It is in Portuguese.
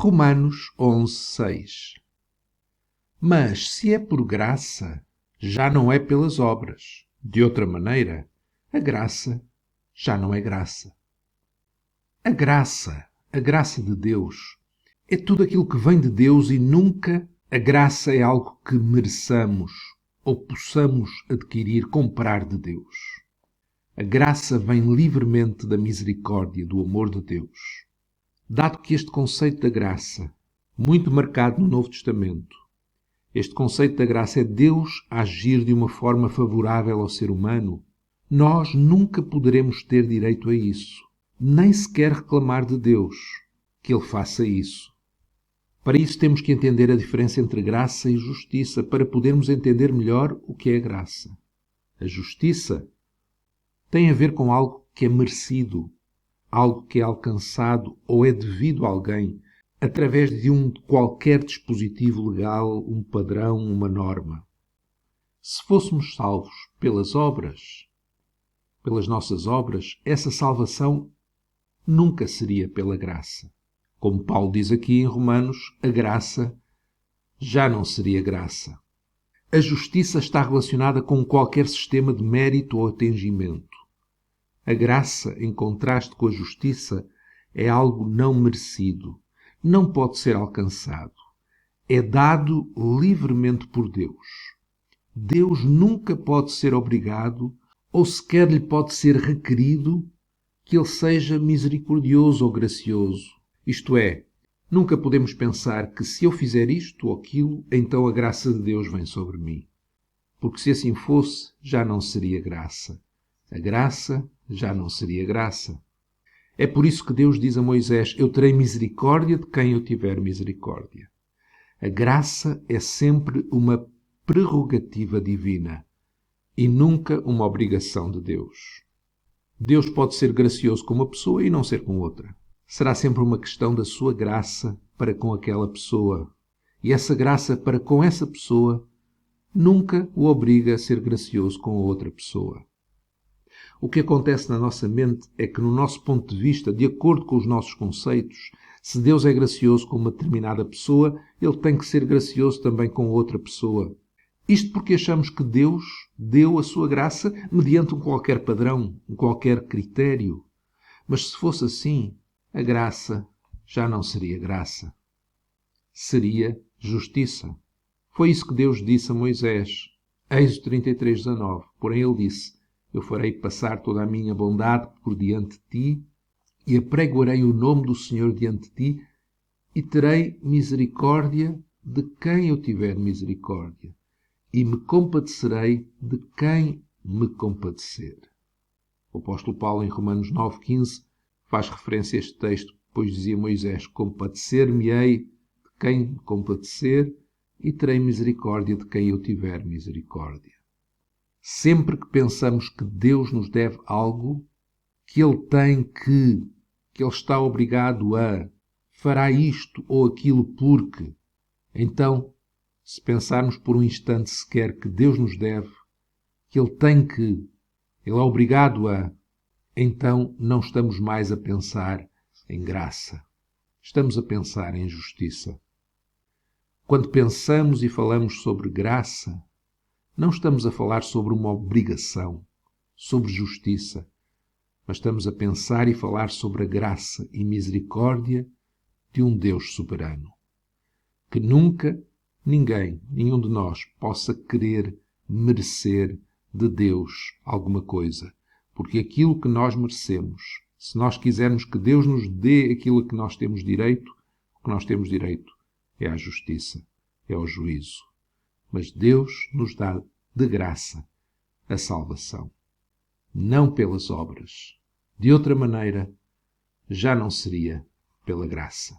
Romanos 11:6. Mas se é por graça, já não é pelas obras. De outra maneira, a graça já não é graça. A graça de Deus, é tudo aquilo que vem de Deus e nunca a graça é algo que mereçamos ou possamos adquirir, comprar de Deus. A graça vem livremente da misericórdia, do amor de Deus. Dado que este conceito da graça, muito marcado no Novo Testamento, este conceito da graça é Deus a agir de uma forma favorável ao ser humano, nós nunca poderemos ter direito a isso, nem sequer reclamar de Deus que Ele faça isso. Para isso temos que entender a diferença entre graça e justiça, para podermos entender melhor o que é a graça. A justiça tem a ver com algo que é merecido, algo que é alcançado ou é devido a alguém, através de qualquer dispositivo legal, um padrão, uma norma. Se fôssemos salvos pelas obras, pelas nossas obras, essa salvação nunca seria pela graça. Como Paulo diz aqui em Romanos, a graça já não seria graça. A justiça está relacionada com qualquer sistema de mérito ou atingimento. A graça, em contraste com a justiça, é algo não merecido. Não pode ser alcançado. É dado livremente por Deus. Deus nunca pode ser obrigado ou sequer lhe pode ser requerido que Ele seja misericordioso ou gracioso. Isto é, nunca podemos pensar que se eu fizer isto ou aquilo, então a graça de Deus vem sobre mim. Porque se assim fosse, já não seria graça. A graça já não seria graça. É por isso que Deus diz a Moisés: eu terei misericórdia de quem eu tiver misericórdia. A graça é sempre uma prerrogativa divina e nunca uma obrigação de Deus. Deus pode ser gracioso com uma pessoa e não ser com outra. Será sempre uma questão da sua graça para com aquela pessoa. E essa graça para com essa pessoa nunca o obriga a ser gracioso com a outra pessoa. O que acontece na nossa mente é que, no nosso ponto de vista, de acordo com os nossos conceitos, se Deus é gracioso com uma determinada pessoa, Ele tem que ser gracioso também com outra pessoa. Isto porque achamos que Deus deu a sua graça mediante um qualquer padrão, um qualquer critério. Mas se fosse assim, a graça já não seria graça. Seria justiça. Foi isso que Deus disse a Moisés. Êxodo 33:19. Porém ele disse: eu farei passar toda a minha bondade por diante de ti e apregoarei o nome do Senhor diante de ti e terei misericórdia de quem eu tiver misericórdia e me compadecerei de quem me compadecer. O apóstolo Paulo, em Romanos 9:15, faz referência a este texto, pois dizia Moisés: compadecer-me-ei de quem me compadecer e terei misericórdia de quem eu tiver misericórdia. Sempre que pensamos que Deus nos deve algo, que Ele tem que Ele está obrigado a, fará isto ou aquilo porque, então, se pensarmos por um instante sequer que Deus nos deve, que Ele tem que, Ele é obrigado a, então não estamos mais a pensar em graça. Estamos a pensar em justiça. Quando pensamos e falamos sobre graça, não estamos a falar sobre uma obrigação, sobre justiça, mas estamos a pensar e falar sobre a graça e misericórdia de um Deus soberano. Que nunca ninguém, nenhum de nós, possa querer merecer de Deus alguma coisa. Porque aquilo que nós merecemos, se nós quisermos que Deus nos dê aquilo a que nós temos direito, o que nós temos direito é à justiça, é ao juízo. Mas Deus nos dá de graça a salvação, não pelas obras. De outra maneira, já não seria pela graça.